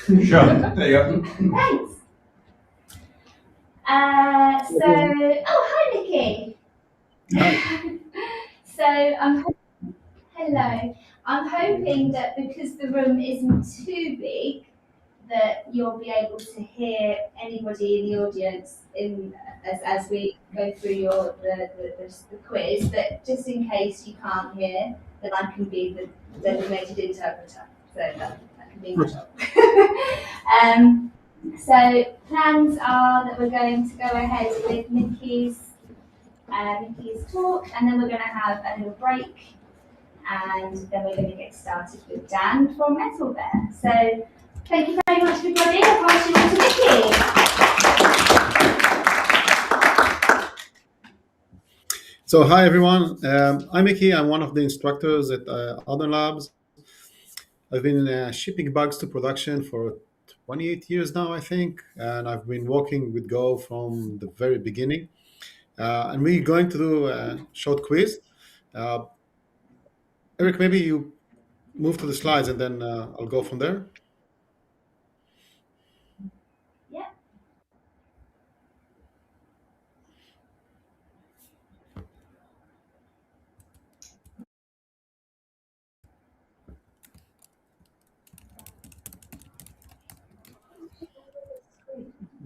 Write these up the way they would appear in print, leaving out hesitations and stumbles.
Sure. There you go. Thanks. Hi, Miki. Hi. So, hello. I'm hoping that because the room isn't too big, that you'll be able to hear anybody in the audience as we go through the quiz. But just in case you can't hear, then I can be the designated interpreter. So that can be my job. So plans are that we're going to go ahead with Mickey's talk, and then we're going to have a little break, and then we're going to get started with Dan from Metal Bear. So thank you very much, everybody. I'll pass you on to Mickey. So hi everyone, I'm Miki. I'm one of the instructors at Alden Labs. I've been shipping bugs to production for 28 years now, I think, and I've been working with Go from the very beginning. And we're going to do a short quiz. Eric, maybe you move to the slides and then I'll go from there. Yeah.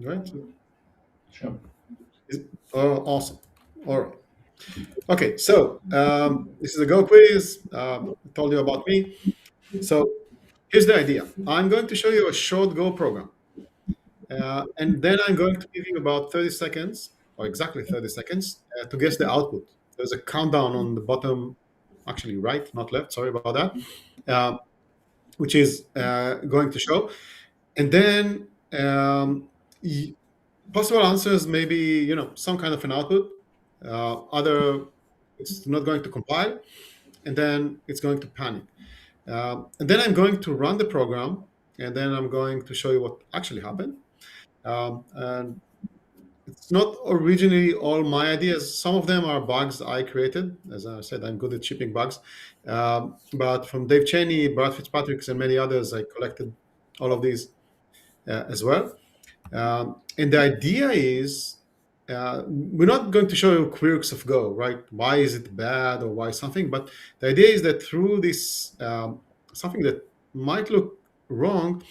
Right? Sure. Oh, awesome. All right. Okay, so this is a Go quiz. I told you about me. So here's the idea. I'm going to show you a short Go program. And then I'm going to give you about 30 seconds, or exactly 30 seconds, to guess the output. There's a countdown on the bottom, actually right, not left, sorry about that, which is going to show. And then possible answers may be, some kind of an output. Other, it's not going to compile, and then it's going to panic. And then I'm going to run the program, and then I'm going to show you what actually happened. And it's not originally all my ideas. Some of them are bugs I created. As I said, I'm good at shipping bugs. But from Dave Cheney, Brad Fitzpatrick, and many others, I collected all of these as well. And the idea is we're not going to show you quirks of Go, right? Why is it bad or why something? But the idea is that through this, something that might look wrong,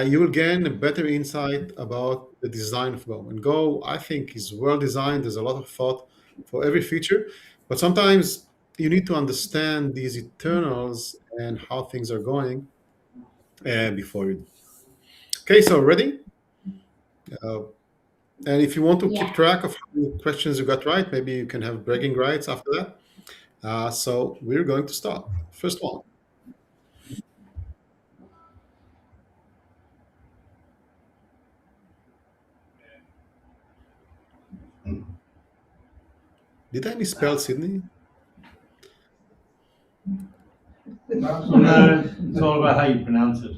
you will gain a better insight about the design of Go. And Go, I think, is well designed. There's a lot of thought for every feature, but sometimes you need to understand these internals and how things are going before you do. Okay, so ready? And if you want to keep Yeah. track of how many questions you got right, maybe you can have bragging rights after that. So we're going to start. First one. Did I misspell Sydney? No, it's all about how you pronounce it.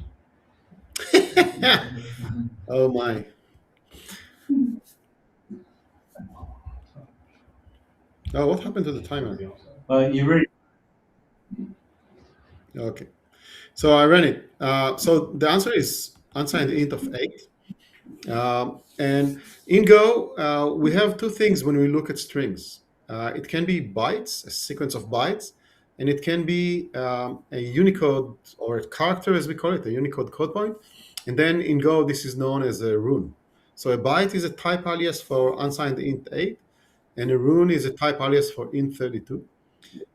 Oh my. Oh, what happened to the timer? You really. Okay. So I ran it. So the answer is unsigned int of 8. And in Go, we have two things when we look at strings. It can be bytes, a sequence of bytes, and it can be a Unicode or a character, as we call it, a Unicode code point. And then in Go, this is known as a rune. So a byte is a type alias for unsigned int 8, and a rune is a type alias for int 32.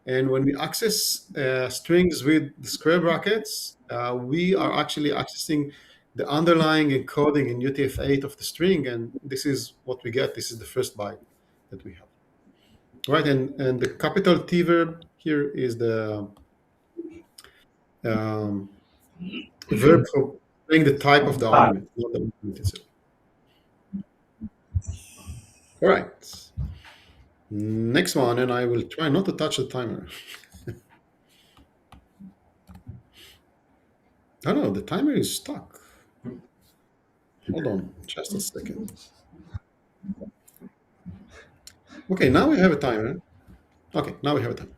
And when we access strings with the square brackets, we are actually accessing the underlying encoding in UTF-8 of the string, and this is what we get. This is the first byte that we have. Right, and the capital T verb here is the verb for saying the type of the argument, not the argument itself. All right. Next one, and I will try not to touch the timer. Oh no, the timer is stuck. Hold on, just a second. Okay, now we have a timer. Okay, now we have a timer.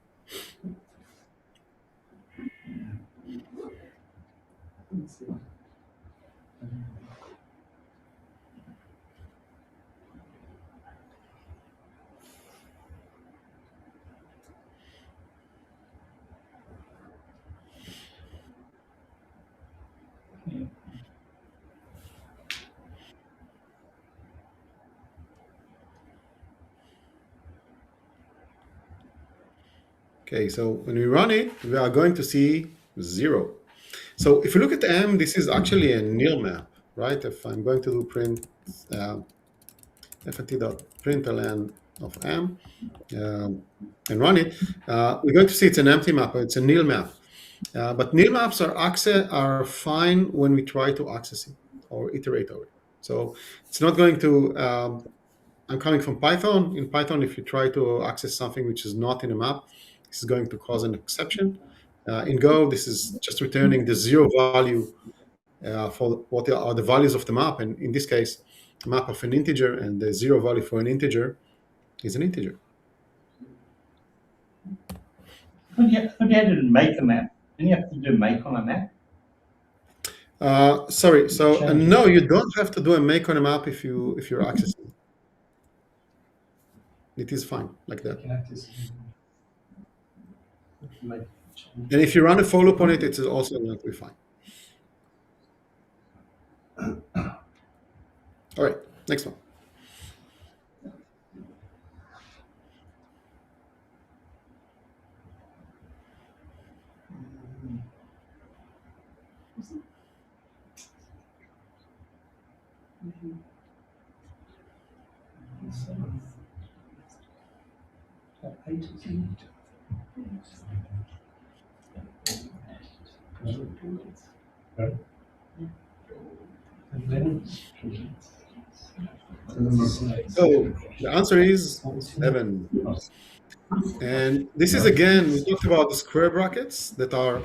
Okay, so when we run it, we are going to see 0. So if you look at M, this is actually a nil map, right? If I'm going to do print fmt.Println of M and run it, we're going to see it's an empty map, it's a nil map. But nil maps are fine when we try to access it or iterate over it. So it's not going to, I'm coming from Python. In Python, if you try to access something which is not in a map, this is going to cause an exception. In Go, this is just returning the 0 value for what are the values of the map. And in this case, a map of an integer, and the 0 value for an integer is an integer. If you had to make a map, then you have to do make on a map. Sorry, so Change it. no, you don't have to do a make on a map if you're accessing. It is fine like that. And if you run a for loop on it, it's also going to be fine. All right, next one. So the answer is 7. And this is, again, we talked about the square brackets that are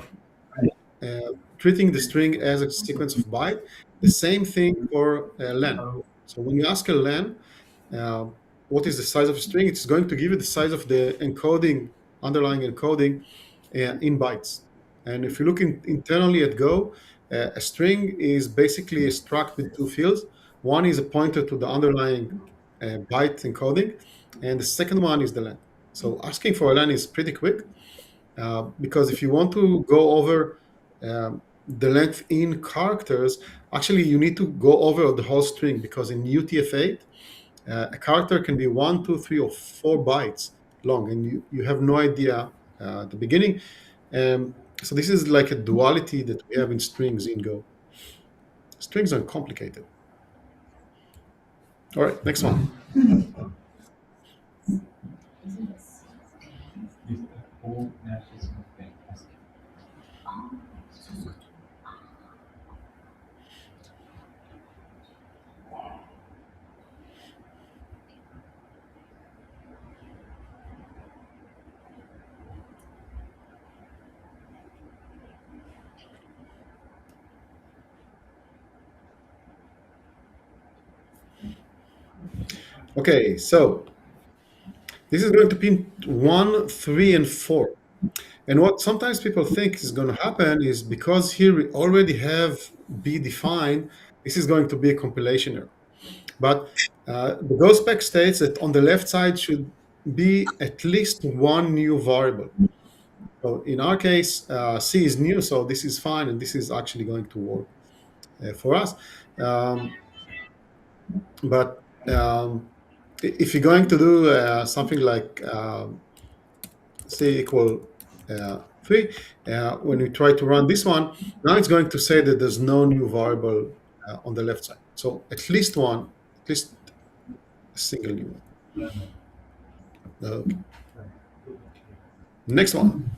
treating the string as a sequence of byte. The same thing for len. So when you ask a len, what is the size of a string, it's going to give you the size of the encoding, underlying encoding in bytes. And if you look internally at Go, a string is basically a struct with 2 fields. One is a pointer to the underlying byte encoding, and the second one is the len. So asking for a len is pretty quick, because if you want to go over the length in characters, actually you need to go over the whole string, because in UTF-8, a character can be 1, 2, 3, or 4 bytes long, and you have no idea at the beginning. So this is like a duality that we have in strings in Go. Strings are complicated. All right, next one. Okay, so this is going to be 1, 3, and 4. And what sometimes people think is going to happen is, because here we already have B defined, this is going to be a compilation error. But the Go spec states that on the left side should be at least one new variable. So in our case, C is new, so this is fine, and this is actually going to work for us. But if you're going to do something like C equal 3, when we try to run this one, now it's going to say that there's no new variable on the left side. So at least a single new one. Okay. Next one.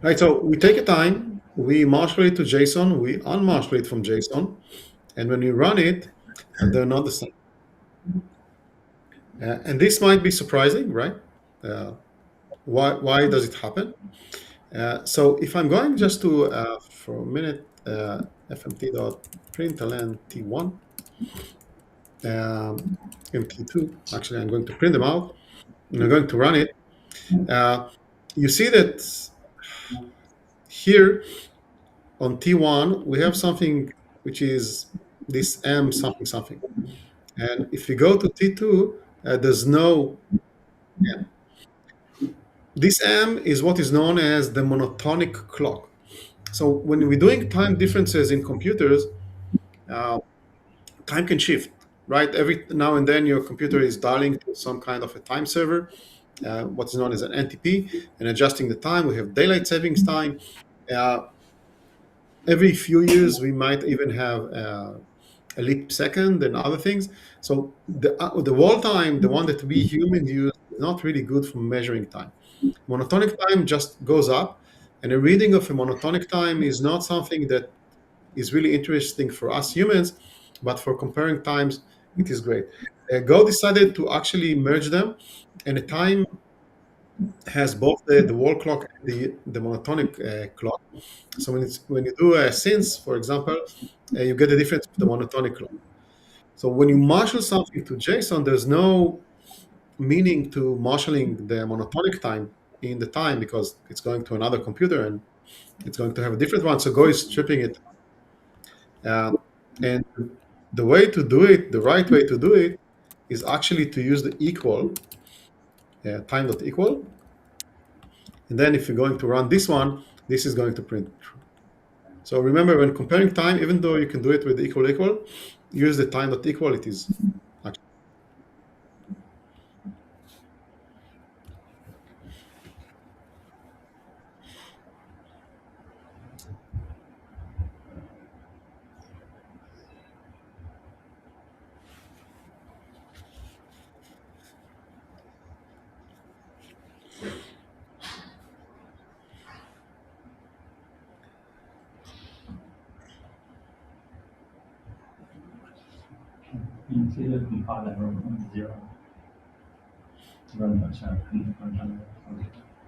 Right, so we take a time, we marshal it to JSON, we unmarshal it from JSON, and when we run it, they're not the same. And this might be surprising, right? Why does it happen? So if I'm going just to, for a minute, fmt.Println T1, and T2, actually I'm going to print them out, and I'm going to run it. you see that here on T1 we have something which is this M something something, and if you go to T2, there's no M. This M is what is known as the monotonic clock. So when we're doing time differences in computers, uh, time can shift, right? Every now and then your computer is dialing to some kind of a time server, what's known as an NTP, and adjusting the time. We have daylight savings time. Uh, every few years, we might even have a leap second and other things. So the wall time, the one that we humans use, is not really good for measuring time. Monotonic time just goes up, and a reading of a monotonic time is not something that is really interesting for us humans, but for comparing times, it is great. Go decided to actually merge them, and the time has both the wall clock and the monotonic clock. So when you do a since, for example, you get the difference of the monotonic clock. So when you marshal something to JSON, there's no meaning to marshaling the monotonic time in the time because it's going to another computer and it's going to have a different one. So Go is stripping it. And the way to do it, the right way to do it, is actually to use the equal, time.Equal. And then if you're going to run this one, this is going to print true. So remember, when comparing time, even though you can do it with the equal, use the time.Equal. It is actually. You see the compiler on 0. Run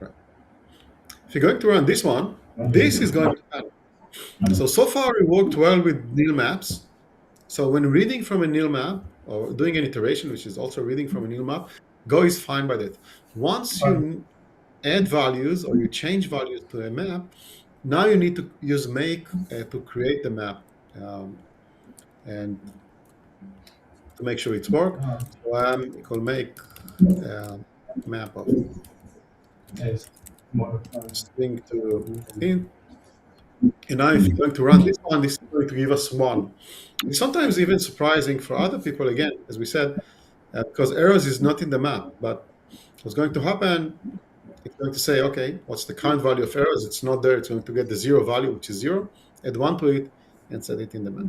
If you're going to run this one, this is going to happen. So far it worked well with nil maps. So when reading from a nil map or doing an iteration, which is also reading from a nil map, Go is fine by that. Once you add values or you change values to a map, now you need to use make to create the map and to make sure it's work. So I'm equal make map of string to int. And now if you're going to run this one, this is going to give us 1. It's sometimes even surprising for other people, again, as we said, because errors is not in the map. But what's going to happen, it's going to say, okay, what's the current value of errors? It's not there. It's going to get the 0 value, which is 0, add 1 to it, and set it in the map.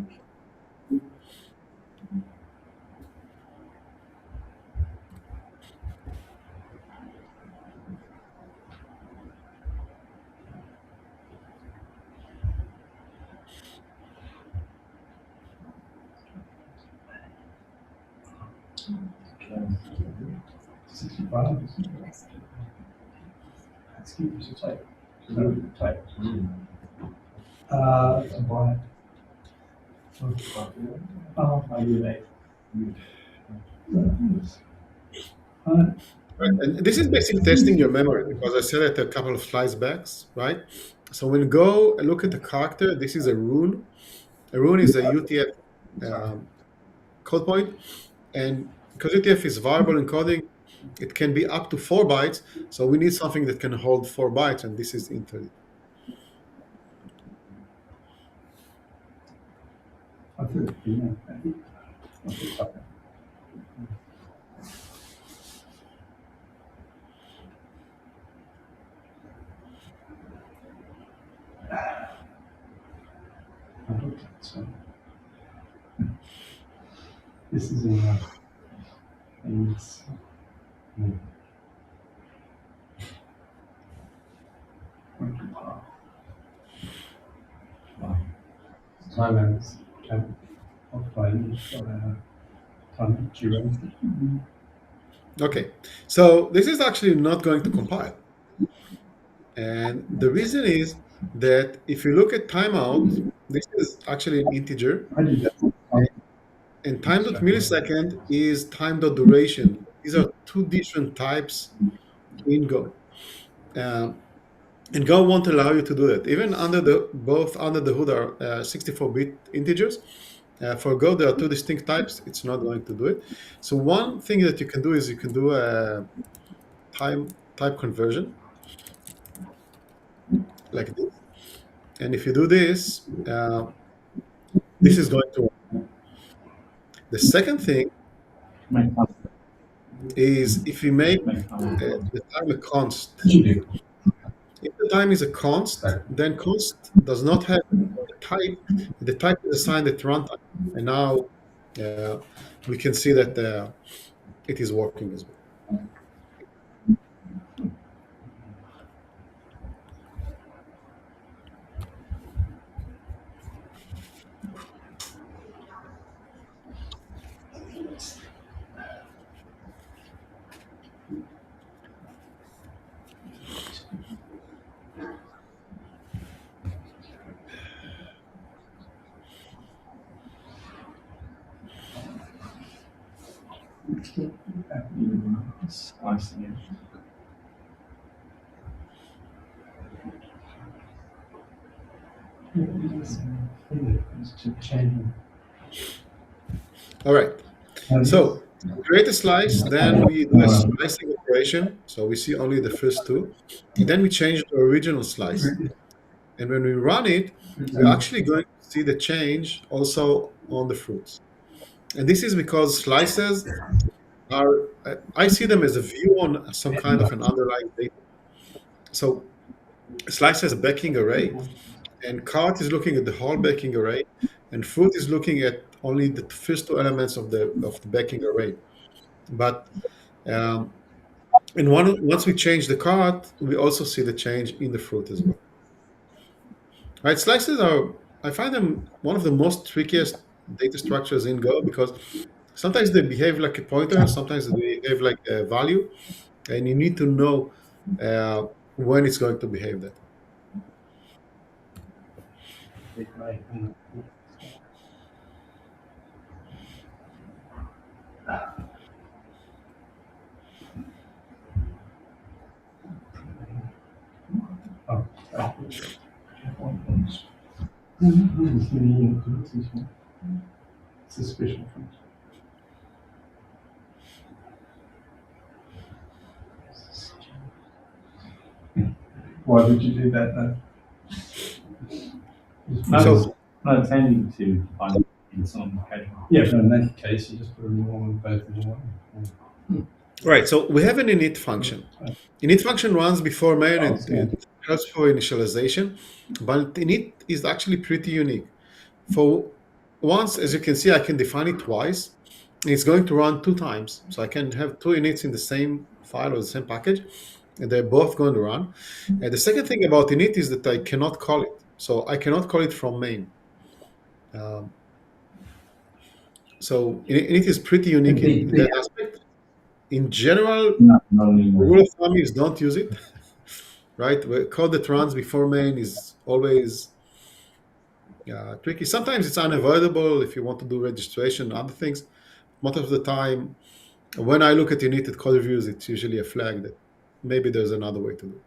Right. And this is basically testing your memory because I said it a couple of slides back, right? So when you go and look at the character, this is a rune. A rune is a UTF code point, and because UTF is variable encoding, it can be up to 4 bytes. So we need something that can hold 4 bytes, and this is integer. This is things. Silence. Okay, so this is actually not going to compile. And the reason is that if you look at timeout, this is actually an integer. And time.Millisecond is time.Duration. These are 2 different types in Go. Um, and Go won't allow you to do that. Even under the both under the hood are 64-bit integers. For Go, there are two distinct types. It's not going to do it. So one thing that you can do is you can do a time type conversion like this. And if you do this, this is going to work. The second thing Make time. is if you make Make time. the time a const. You If the time is a const, then const does not have a type. The type is assigned at runtime. And now uh, we can see that it is working as well. Slicing it. All right. So create a slice, then we do a slicing operation. So we see only the first two. And then we change to original slice. And when we run it, we're actually going to see the change also on the fruits. And this is because slices are, I see them as a view on some kind of an underlying data. So slice has a backing array, and cart is looking at the whole backing array, and fruit is looking at only the first two elements of the backing array. But and once we change the cart, we also see the change in the fruit as well. Right? Slices are, I find them one of the most trickiest data structures in Go because sometimes they behave like a pointer, sometimes they behave like a value, and you need to know when it's going to behave that. It's a special function. Why would you do that though? So No, it's handy to find in some occasion. Yeah, but in that case, you just put a new one both in one. right, so we have an init function. Init function runs before main and it helps for initialization, but init is actually pretty unique. For once, as you can see, I can define it twice. It's going to run two times. So I can have two inits in the same file or the same package, and they're both going to run. And the second thing about init is that I cannot call it. So I cannot call it from main. So init is pretty unique in that aspect. In general, Not the anymore. rule of thumb is don't use it. Right? Code that runs before main is always tricky. Sometimes it's unavoidable if you want to do registration and other things. Most of the time, when I look at init code reviews, it's usually a flag that maybe there's another way to do it.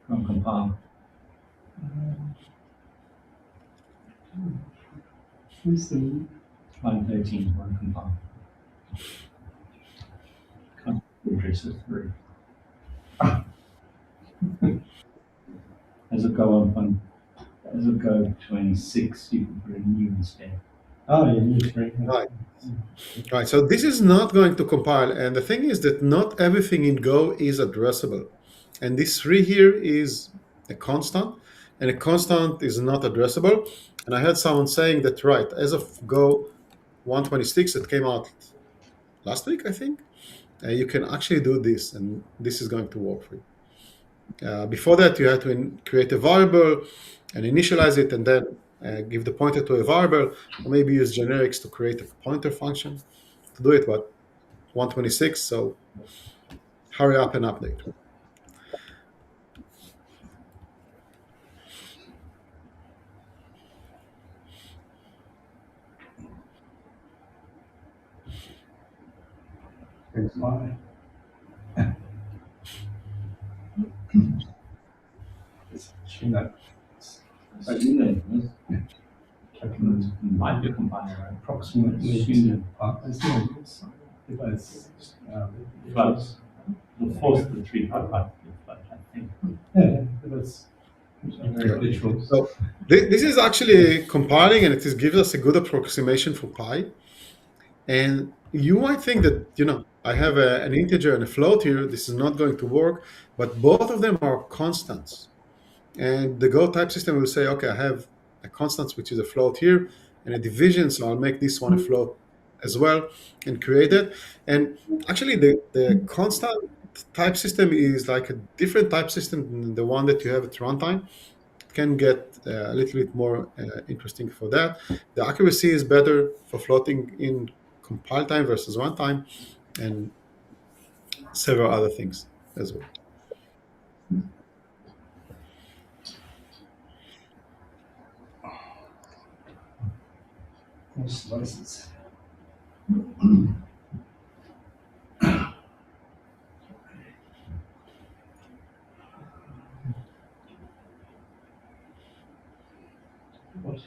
From compile. Line 13, run compile. Address is 3. As it go on, as it go 26, you can put a new instead. Oh, yeah, new screen. Right. Right. So this is not going to compile. And the thing is that not everything in Go is addressable. And this 3 here is a constant, and a constant is not addressable. And I heard someone saying that, right, as of Go 126, it came out last week, I think, you can actually do this, and this is going to work for you. Before that, you had to create a variable and initialize it, and then give the pointer to a variable, or maybe use generics to create a pointer function to do it. But 126, so hurry up and update. Print pi. It's actually not. But you know, Calculate might be compiler, right? approximately Assuming it's no, it's But the force the 355, but I think yeah, that's very literal. So this is actually compiling, and it is gives us a good approximation for pi. And you might think that, I have an integer and a float here. This is not going to work, but both of them are constants. And the Go type system will say, okay, I have a constant, which is a float here, and a division, so I'll make this one a float as well and create it. And actually, the constant type system is like a different type system than the one that you have at runtime. It can get a little bit more interesting for that. The accuracy is better for floating in compile time versus runtime, and several other things as well. Slices. What?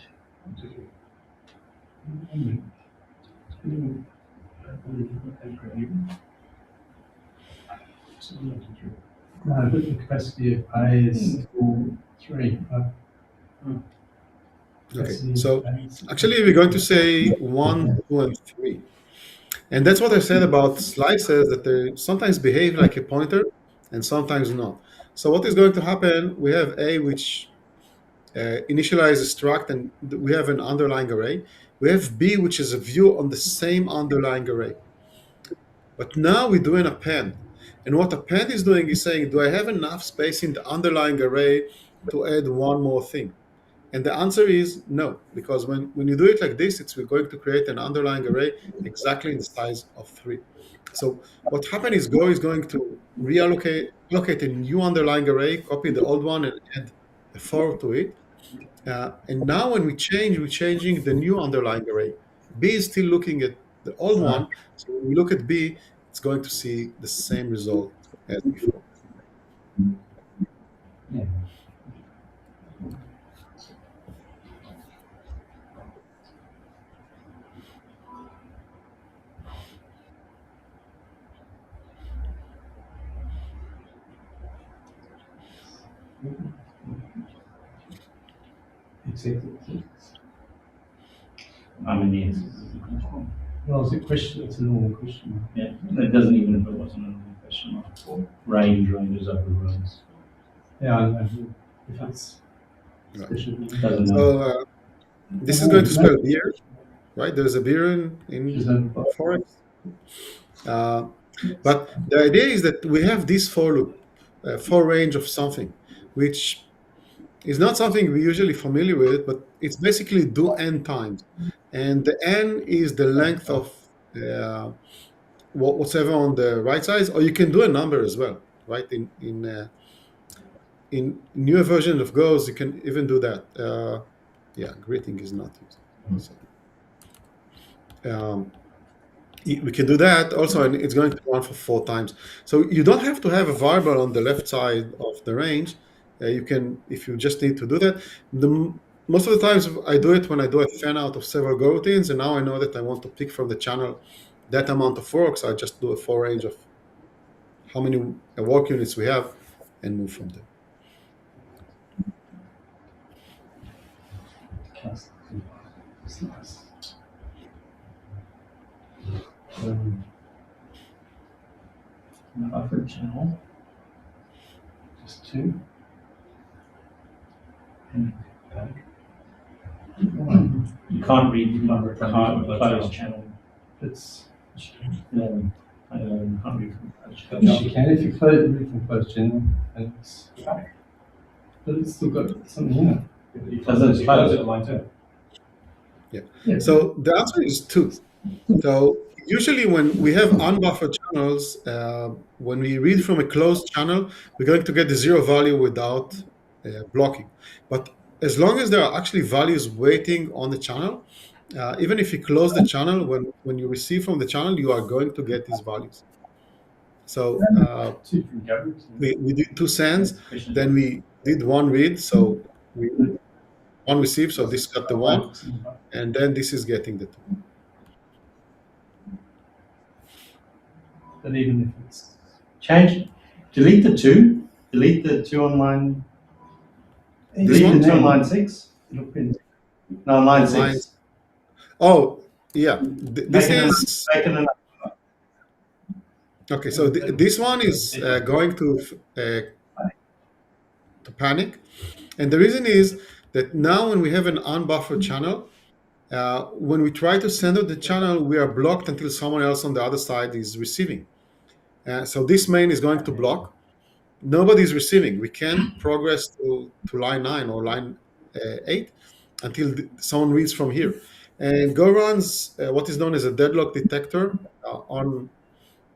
No, but the capacity of A is 3. Okay, so actually, we're going to say 1, 2, and 3. And that's what I said about slices, that they sometimes behave like a pointer and sometimes not. So what is going to happen, we have A, which initializes struct, and we have an underlying array. We have B, which is a view on the same underlying array. But now we do an append. And what append is doing is saying, do I have enough space in the underlying array to add one more thing? And the answer is no, because when you do it like this, we're going to create an underlying array exactly in the size of 3. So what happened is Go is going to allocate a new underlying array, copy the old one, and add a 4 to it. And now when we change, we're changing the new underlying array. B is still looking at the old one. So when we look at B, it's going to see the same result as before. Yeah. Exactly. I mean, yes. Well, it's a question. It's a normal question. Yeah, it doesn't even if it wasn't a question mark for ranges over rows. Yeah, I know. If it's Right. special. Doesn't know. So this is going to spell beer, right? There's a beer in Forex. But the idea is that we have this for loop, for range of something, which is not something we're usually familiar with, but it's basically do n times. And the n is the length of whatever on the right side, or you can do a number as well, right? In newer version of Go's, you can even do that. Yeah, greeting is not used. So, we can do that also, and it's going to run for 4 times. So you don't have to have a variable on the left side of the range. You can, if you just need to do that. Most of the times I do it when I do a fan out of several Go routines, and now I know that I want to pick from the channel that amount of work, so I just do a for range of how many work units we have and move from there. Buffer channel. Just 2. You can't read buffer closed channel. It's No, I can't read from closed channel. yes, you can if you close everything closed channel, and it's but it's still got something in it. It doesn't close it. line 2. Yeah. So the answer is 2. So usually when we have unbuffered channels, when we read from a closed channel, we're going to get the 0 value without blocking. But as long as there are actually values waiting on the channel, even if you close the channel, when you receive from the channel, you are going to get these values. So Two different coverage. we did two sends, then we did one read, so one receive, so this got the one, and then this is getting the two. But even if it's delete the two on line. Delete the two on line 6. It'll print. No, on line 6. Oh, yeah. This is make it okay. So this one is going to panic, and the reason is that now when we have an unbuffered channel, when we try to send out the channel, we are blocked until someone else on the other side is receiving. So this main is going to block. Nobody's receiving. We can't progress to line 9 or line 8 until someone reads from here. And Go runs what is known as a deadlock detector on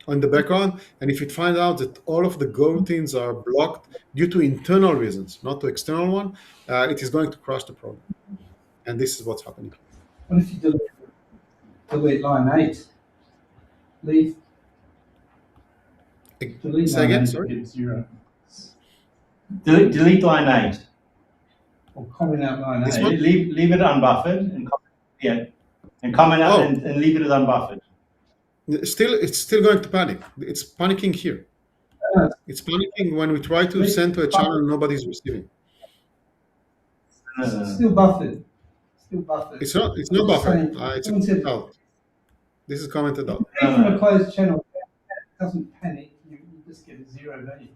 the background. And if it finds out that all of the Go routines are blocked due to internal reasons, not to external one, it is going to crash the program. And this is what's happening. What if you delete line 8? Delete Say line again, 8 sorry? and hit 0. Delete line 8. Or comment out line This 8. one? Leave it unbuffered and comment out and leave it as unbuffered. It's still going to panic. It's panicking here. It's panicking when we try to send to a channel nobody's receiving. It's still buffered. It's not buffered. It's commented out. This is commented out. Even a closed channel doesn't panic. You just get a 0 value.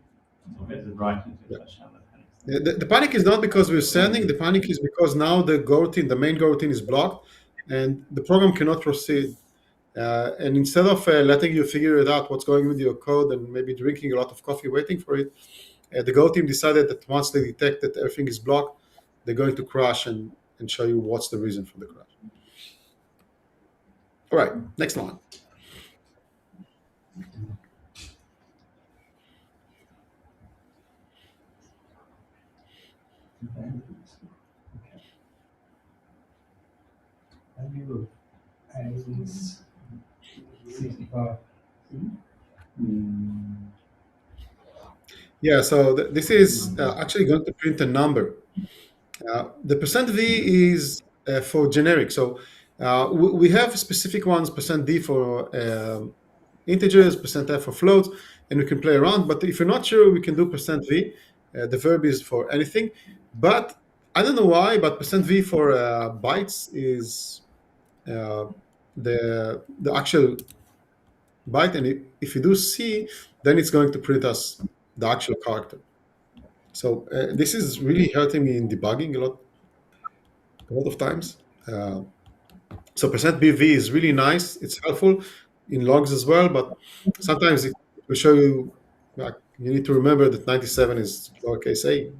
The panic is not because we're sending. The panic is because now the Go routine, the main Go routine, is blocked, and the program cannot proceed. And instead of letting you figure it out what's going with your code and maybe drinking a lot of coffee waiting for it, the Go team decided that once they detect that everything is blocked, they're going to crash and show you what's the reason for the crash. All right, next line. Value of A is 65. Yeah, so this is actually going to print a number. The %v is for generic. So we have specific ones, %d for integers, %f for floats, and we can play around. But if you're not sure, we can do %v. The verb is for anything. But I don't know why, but %v for bytes is the actual byte. And if you do C, then it's going to print us the actual character. So this is really hurting me in debugging a lot of times. So %bv is really nice. It's helpful in logs as well, but sometimes it will show you, like, you need to remember that 97 is lowercase a.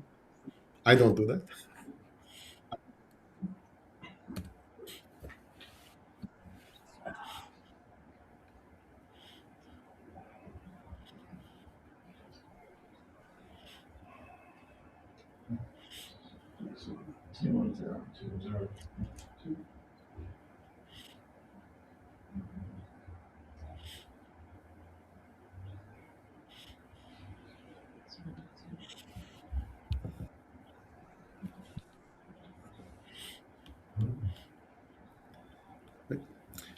I don't do that.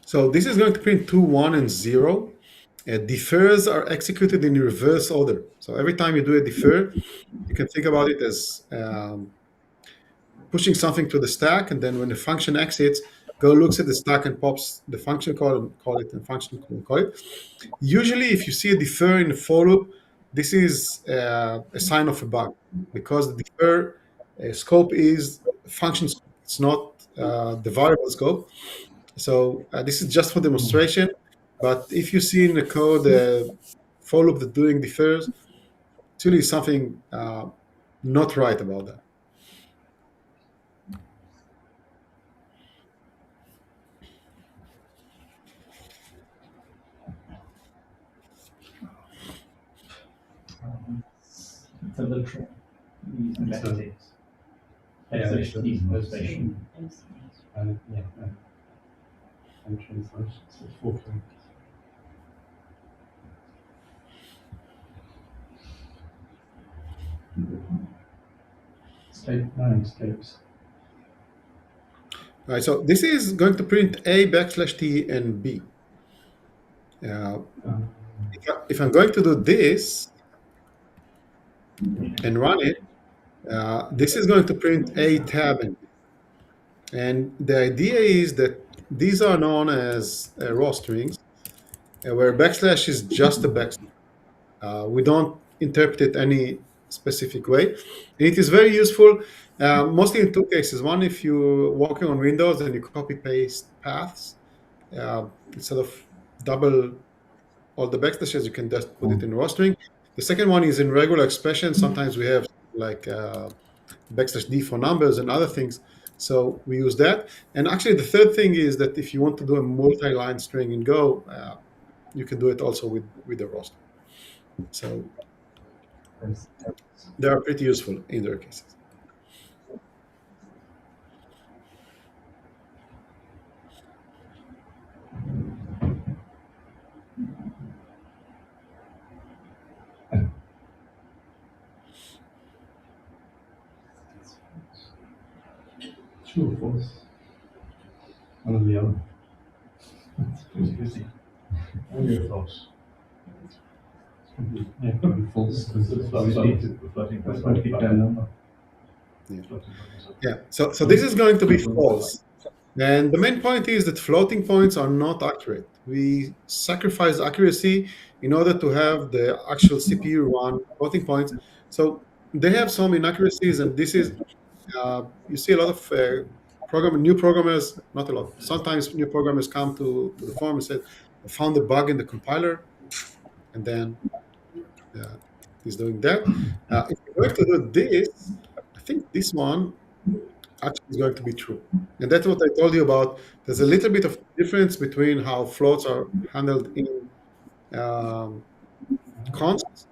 So this is going to print 2, 1, and 0. Defers are executed in reverse order. So every time you do a defer, you can think about it as pushing something to the stack, and then when the function exits, Go looks at the stack and pops the function call and call it, and function call it. Usually, if you see a defer in a for loop, this is a sign of a bug, because the defer scope is function scope. It's not the variable scope. So this is just for demonstration. But if you see in the code for loop that doing defers, it's really something not right about that. It's a literal. Yeah, and translation. So 4 characters. Escapes. All right, so this is going to print A\T and B. If I'm going to do this and run it, this is going to print A tab and B. And the idea is that these are known as raw strings, where backslash is just a backslash. We don't interpret it any specific way. And it is very useful, mostly in two cases. One, if you're working on Windows and you copy paste paths, instead of double all the backslashes, you can just put it in raw string. The second one is in regular expressions. Sometimes we have like \D for numbers and other things. So we use that. And actually, the third thing is that if you want to do a multi-line string in Go, you can do it also with the raw string. So they are pretty useful in their cases. True or false? One or the other. Only false. Yeah, probably false because it's Floating that's going to keep that number. Yeah. So this is going to be false. And the main point is that floating points are not accurate. We sacrifice accuracy in order to have the actual CPU run floating points. So they have some inaccuracies, and this is you see a lot of new programmers, not a lot. Sometimes new programmers come to the forum and say, "I found a bug in the compiler," and then he's doing that. If you're going to do this, I think this one actually is going to be true. And that's what I told you about. There's a little bit of difference between how floats are handled in const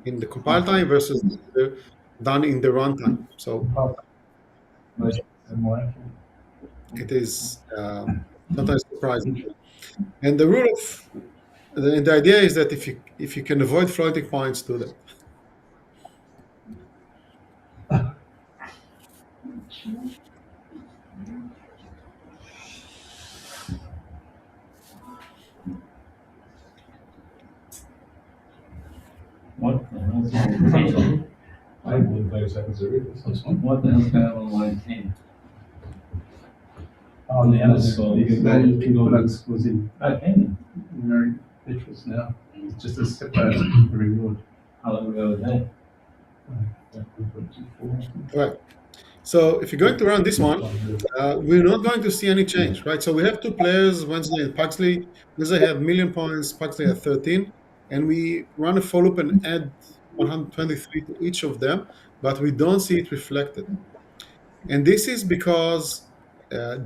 in the compile time versus done in the runtime. So it is sometimes surprising. And the rule of the idea is that if you can avoid floating points, do that. What the hell's on I wouldn't play seconds to read this. What the hell's going on line 10? Oh, the other So you can go products was in Okay. numeric literals now. It's just a separate reward. How long ago was that? Right. So if you're going to run this one, we're not going to see any change, right? So we have two players, Wednesday and Pugsley. Wednesday have 1,000,000 points, Pugsley have 13, and we run a for loop and add 123 to each of them, but we don't see it reflected. And this is because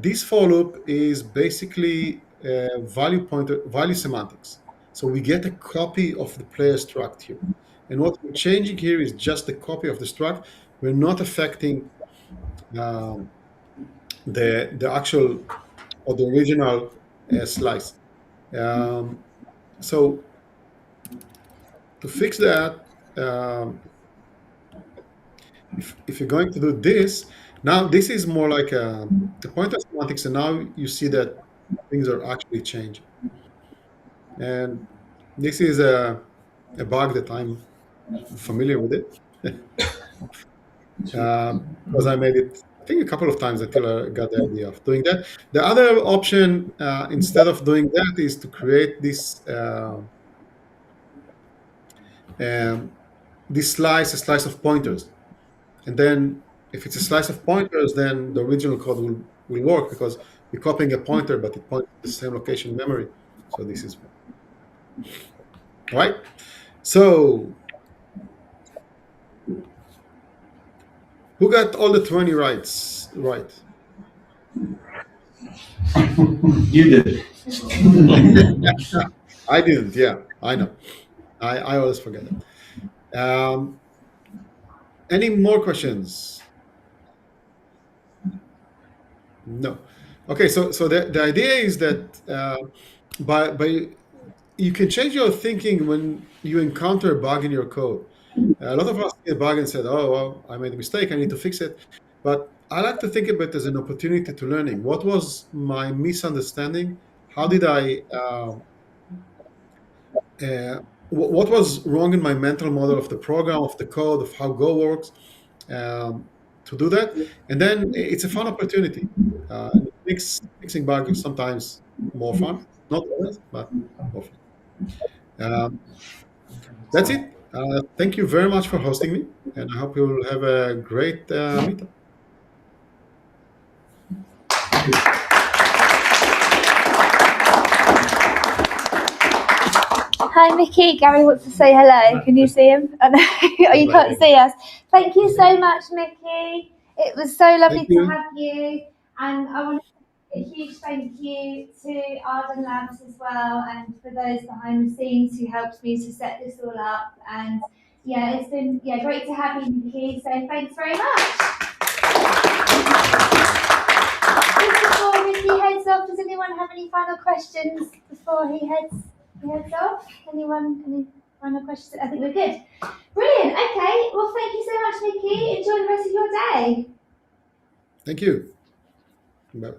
this for loop is basically value semantics. So we get a copy of the player struct here. And what we're changing here is just the copy of the struct. We're not affecting the actual or the original slice. So to fix that, if you're going to do this, now this is more like the pointer semantics, and now you see that things are actually changing. And this is a bug that I'm familiar with it. Because I made it, I think, a couple of times until I got the idea of doing that. The other option, instead of doing that, is to create this slice, a slice of pointers. And then if it's a slice of pointers, then the original code will work because you're copying a pointer, but it points to the same location in memory. So this is all right. So who got all the 20 rights right? You did. I didn't. Yeah, I know. I always forget it. Any more questions? No. Okay. So the idea is that by you can change your thinking when you encounter a bug in your code. A lot of us see a bug and said, "Oh, well, I made a mistake. I need to fix it." But I like to think of it as an opportunity to learning. What was my misunderstanding? How did I? What was wrong in my mental model of the program, of the code, of how Go works, to do that? And then it's a fun opportunity. And it makes fixing bugs sometimes more fun. Not always, but more fun. Um, that's it. Thank you very much for hosting me, and I hope you will have a great meetup. Hi, Miki. Gary wants to say hello. Can you see him? Oh, no. Oh, you can't see us. Thank you so much, Miki. It was so lovely Thank you. to have you. And I want to say a huge thank you to Arden Labs as well, and for those behind the scenes who helped me to set this all up. And yeah, it's been great to have you, Miki. So thanks very much. Just before Miki heads off, does anyone have any final questions before he heads off? Anyone? Any final questions? I think we're good. Brilliant. Okay. Well, thank you so much, Miki. Enjoy the rest of your day. Thank you. Bye.